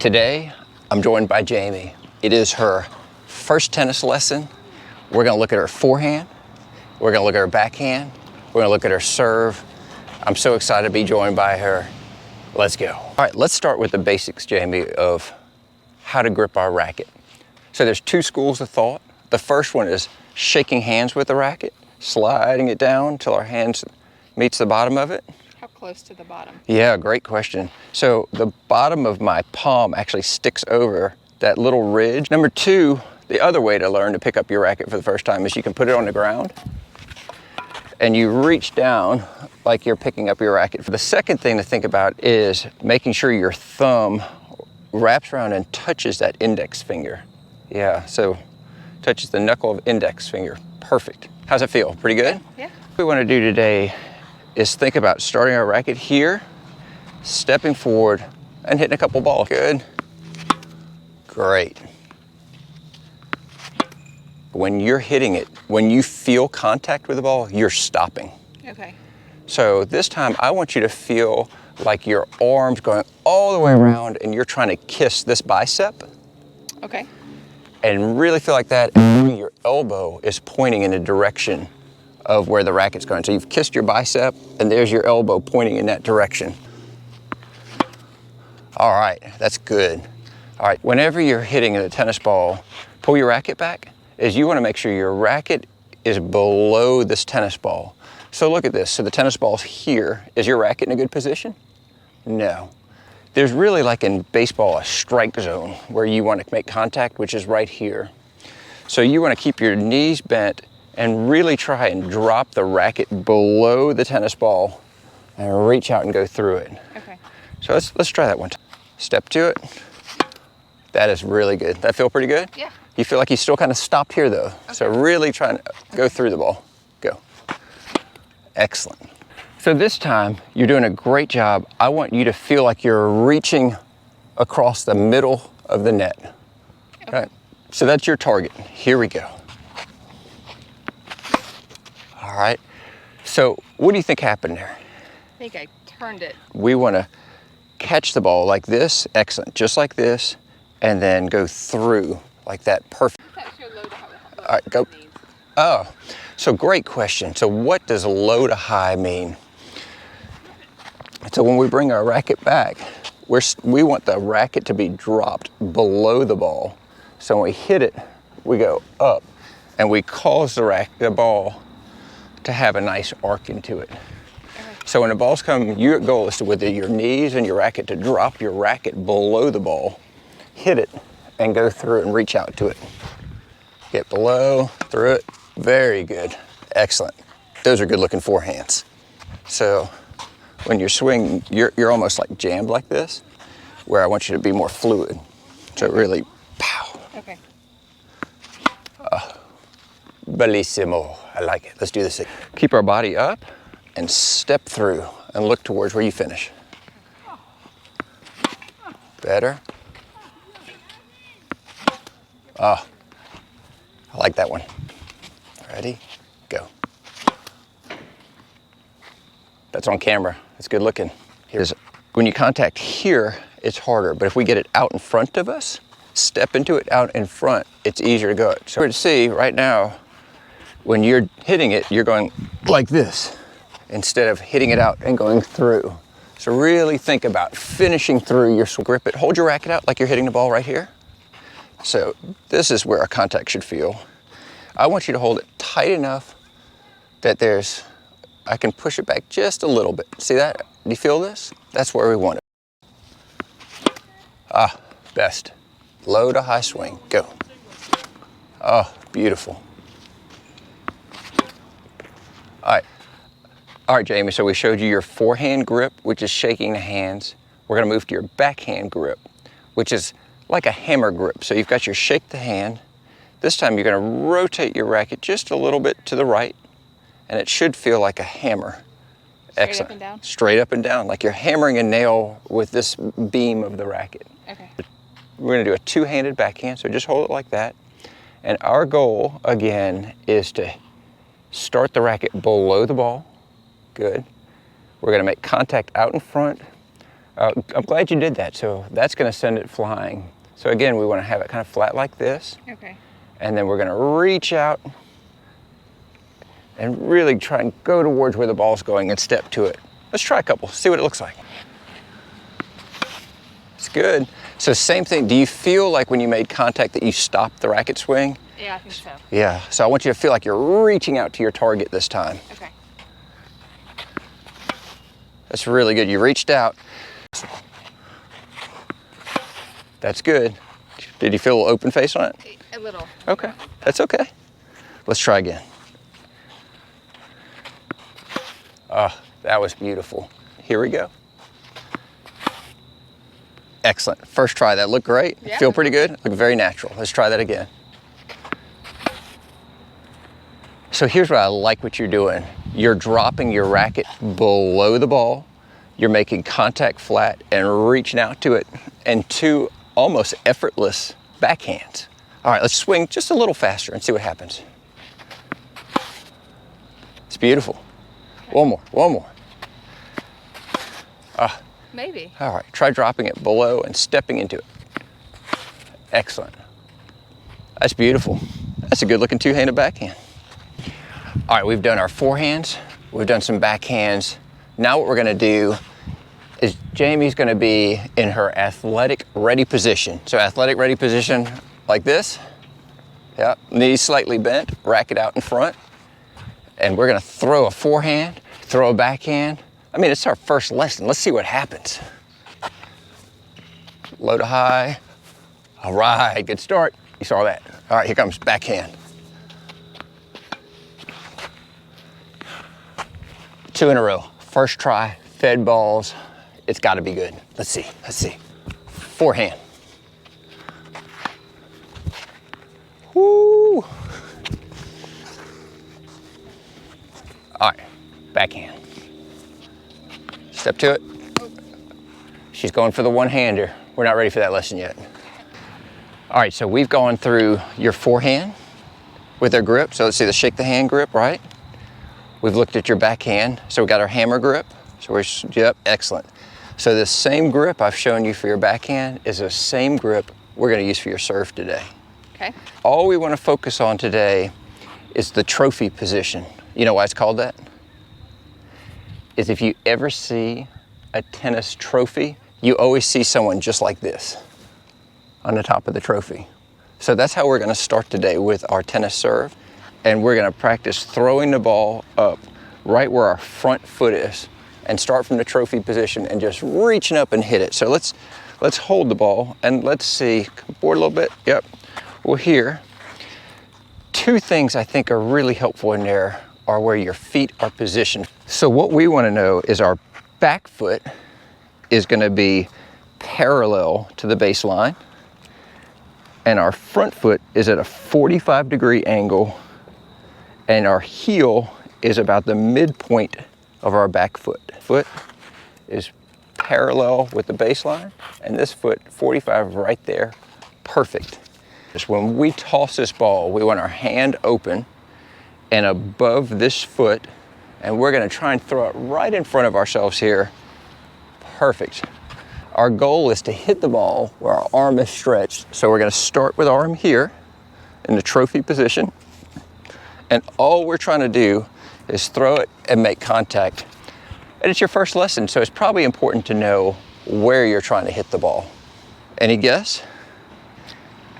Today, I'm joined by Jamie. It is her first tennis lesson. We're gonna look at her forehand. We're gonna look at her backhand. We're gonna look at her serve. I'm so excited to be joined by her. Let's go. All right, let's start with the basics, Jamie, of how to grip our racket. So there's two schools of thought. The first one is shaking hands with the racket, sliding it down till our hands meets the bottom of it. How close to the bottom? Yeah, great question. So the bottom of my palm actually sticks over that little ridge. Number two, the other way to learn to pick up your racket for the first time is you can put it on the ground and you reach down like you're picking up your racket. The second thing to think about is making sure your thumb wraps around and touches that index finger. Yeah, so touches the knuckle of index finger. Perfect. How's it feel? Pretty good? Yeah. What we want to do today is think about starting our racket here, stepping forward, and hitting a couple balls. Good. Great. When you're hitting it, when you feel contact with the ball, you're stopping. Okay. So this time I want you to feel like your arm's going all the way around and you're trying to kiss this bicep. Okay. And really feel like that, and your elbow is pointing in the direction of where the racket's going. So you've kissed your bicep and there's your elbow pointing in that direction. All right, that's good. All right, whenever you're hitting a tennis ball, pull your racket back, is you want to make sure your racket is below this tennis ball. So look at this, so the tennis ball's here. Is your racket in a good position? No. There's really, like in baseball, a strike zone where you want to make contact, which is right here. So you want to keep your knees bent and really try and drop the racket below the tennis ball and reach out and go through it. Okay. So let's try that one time. Step to it. That is really good. That feel pretty good? Yeah. You feel like you still kind of stopped here though. Okay. So really trying to go through the ball. Go. Excellent. So this time, you're doing a great job. I want you to feel like you're reaching across the middle of the net. Okay. Right? So that's your target. Here we go. All right. So what do you think happened there? I think I turned it. We want to catch the ball like this. Excellent. Just like this. And then go through like that. Perfect. All right, go. Oh, so great question. So what does low to high mean? So when we bring our racket back, we want the racket to be dropped below the ball. So when we hit it, we go up and we cause the ball to have a nice arc into it. So when the balls come, your goal is to, with your knees and your racket, to drop your racket below the ball, hit it, and go through it and reach out to it. Get below, through it. Very good. Excellent. Those are good looking forehands. So when you're swinging, you're almost like jammed like this, where I want you to be more fluid. So really, pow. Okay. Bellissimo. I like it. Let's do this again. Keep our body up and step through and look towards where you finish. Better. Oh, I like that one. Ready? Go. That's on camera. It's good looking. Here's, when you contact here, it's harder, but if we get it out in front of us, step into it out in front, it's easier to go. So to see right now, when you're hitting it, you're going like this instead of hitting it out and going through. So really think about finishing through your grip it. Hold your racket out like you're hitting the ball right here. So this is where our contact should feel. I want you to hold it tight enough that I can push it back just a little bit. See that? Do you feel this? That's where we want it. Ah, best. Low to high swing, go. Oh, beautiful. All right, Jamie, so we showed you your forehand grip, which is shaking the hands. We're gonna move to your backhand grip, which is like a hammer grip. So you've got your shake the hand. This time you're gonna rotate your racket just a little bit to the right, and it should feel like a hammer. Straight Excellent. up and down? Straight up and down, like you're hammering a nail with this beam of the racket. Okay. We're gonna do a two-handed backhand, so just hold it like that. And our goal, again, is to start the racket below the ball. Good. We're gonna make contact out in front, I'm glad you did that. So that's going to send it flying. So again, we want to have it kind of flat like this. Okay. And then we're going to reach out and really try and go towards where the ball's going and step to it. Let's try a couple, see what it looks like. It's good. So same thing, do you feel like when you made contact that you stopped the racket swing? Yeah, I think so. Yeah, so I want you to feel like you're reaching out to your target this time. Okay. That's really good. You reached out. That's good. Did you feel a little open face on it? A little. Okay, that's okay. Let's try again. Oh, that was beautiful. Here we go. Excellent. First try, that looked great. Yeah. Feel pretty good? Look very natural. Let's try that again. So here's what I like what you're doing. You're dropping your racket below the ball. You're making contact flat and reaching out to it, and two almost effortless backhands. All right, let's swing just a little faster and see what happens. It's beautiful. One more, one more. Maybe. All right, try dropping it below and stepping into it. Excellent. That's beautiful. That's a good looking two-handed backhand. All right, we've done our forehands. We've done some backhands. Now what we're gonna do is Jamie's gonna be in her athletic ready position. So athletic ready position like this. Yep, knees slightly bent, racket out in front. And we're gonna throw a forehand, throw a backhand. I mean, it's our first lesson. Let's see what happens. Low to high. All right, good start. You saw that. All right, here comes backhand. Two in a row. First try, fed balls. It's gotta be good. Let's see, let's see. Forehand. Woo! All right, backhand. Step to it. She's going for the one-hander. We're not ready for that lesson yet. All right, so we've gone through your forehand with our grip. So let's see the shake the hand grip, right? We've looked at your backhand. So we got our hammer grip. So we're, yep, excellent. So the same grip I've shown you for your backhand is the same grip we're gonna use for your serve today. Okay. All we wanna focus on today is the trophy position. You know why it's called that? Is if you ever see a tennis trophy, you always see someone just like this on the top of the trophy. So that's how we're gonna start today with our tennis serve. And we're gonna practice throwing the ball up right where our front foot is and start from the trophy position and just reaching up and hit it. So let's hold the ball and let's see, come forward a little bit, yep. Well here, two things I think are really helpful in there are where your feet are positioned. So what we wanna know is our back foot is gonna be parallel to the baseline, and our front foot is at a 45-degree angle, and our heel is about the midpoint of our back foot. Foot is parallel with the baseline, and this foot, 45 right there, perfect. Just when we toss this ball, we want our hand open and above this foot, and we're gonna try and throw it right in front of ourselves here. Perfect. Our goal is to hit the ball where our arm is stretched. So we're gonna start with arm here in the trophy position. And all we're trying to do is throw it and make contact. And it's your first lesson, so it's probably important to know where you're trying to hit the ball. Any guess?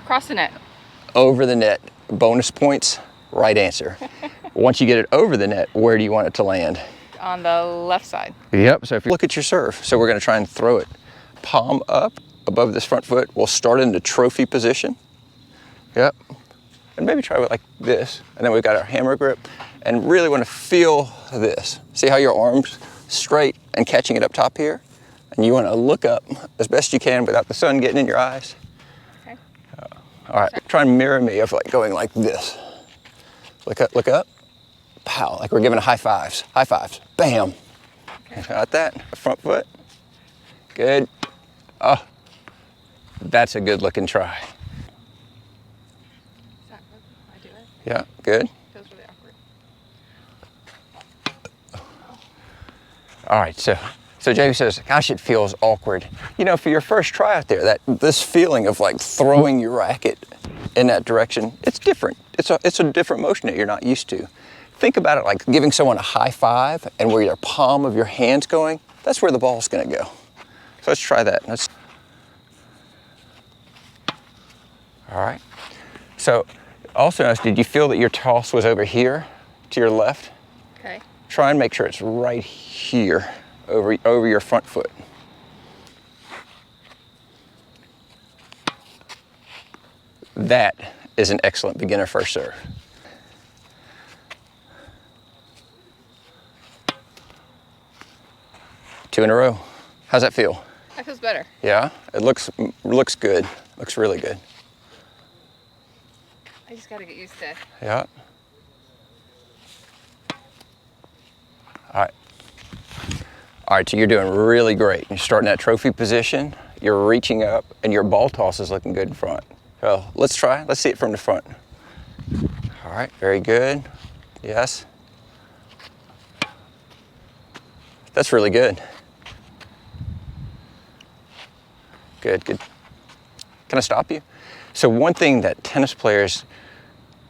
Across the net. Over the net. Bonus points, right answer. Once you get it over the net, where do you want it to land? On the left side. Yep, so if you look at your serve, so we're gonna try and throw it palm up above this front foot. We'll start in the trophy position. Yep, and maybe try it like this. And then we've got our hammer grip and really wanna feel this. See how your arm's straight and catching it up top here? And you wanna look up as best you can without the sun getting in your eyes. Okay. All right, try and mirror me of like going like this. Look up, pow, like we're giving high fives, bam. Okay. Got that, front foot, good. Oh, that's a good looking try. Is that good? I do it? Yeah, good. Feels really awkward. All right, so So Jamie says, gosh, it feels awkward. You know, for your first try out there, this feeling of like throwing your racket in that direction, it's different. It's a different motion that you're not used to. Think about it like giving someone a high five and where your palm of your hand's going, that's where the ball's gonna go. So let's try that. All right. So also notice, did you feel that your toss was over here to your left? Okay. Try and make sure it's right here over your front foot. That is an excellent beginner first serve. Two in a row. How's that feel? That feels better. Yeah, it looks good. Looks really good. I just got to get used to. Yeah. All right. All right, so you're doing really great. You're starting that trophy position, you're reaching up, and your ball toss is looking good in front. So let's try, let's see it from the front. All right, very good. Yes. That's really good. Good, good. Can I stop you? So one thing that tennis players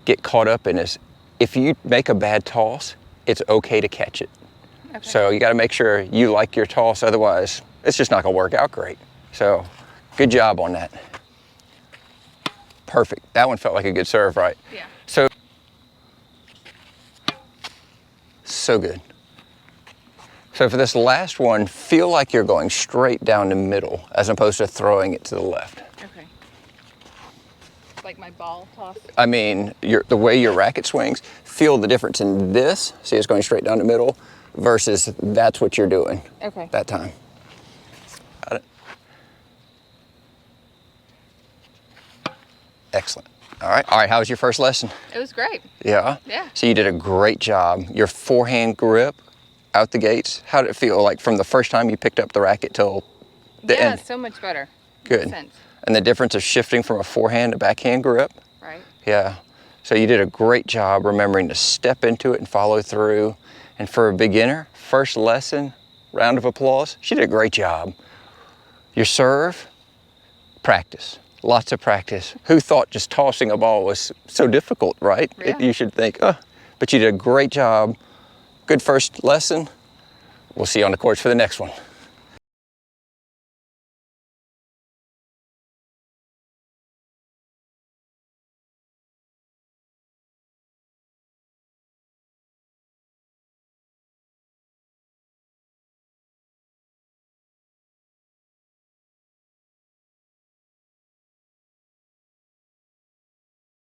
get caught up in is if you make a bad toss, it's okay to catch it. Okay. So you got to make sure you like your toss, otherwise it's just not going to work out great. So good job on that. Perfect. That one felt like a good serve, right? Yeah. So good. So for this last one, feel like you're going straight down the middle as opposed to throwing it to the left. Okay. Like my ball toss? I mean, the way your racket swings, feel the difference in this, see it's going straight down the middle, versus that's what you're doing that time. Got it? Excellent. All right, how was your first lesson? It was great. Yeah? Yeah. So you did a great job. Your forehand grip out the gates, how did it feel like from the first time you picked up the racket till the end? Yeah, so much better. Good. And the difference of shifting from a forehand to backhand grip? Right. Yeah. So you did a great job remembering to step into it and follow through. And for a beginner, first lesson, round of applause. She did a great job. Your serve, practice. Lots of practice. Who thought just tossing a ball was so difficult, right? Yeah. You should think, oh, but you did a great job. Good first lesson. We'll see you on the courts for the next one.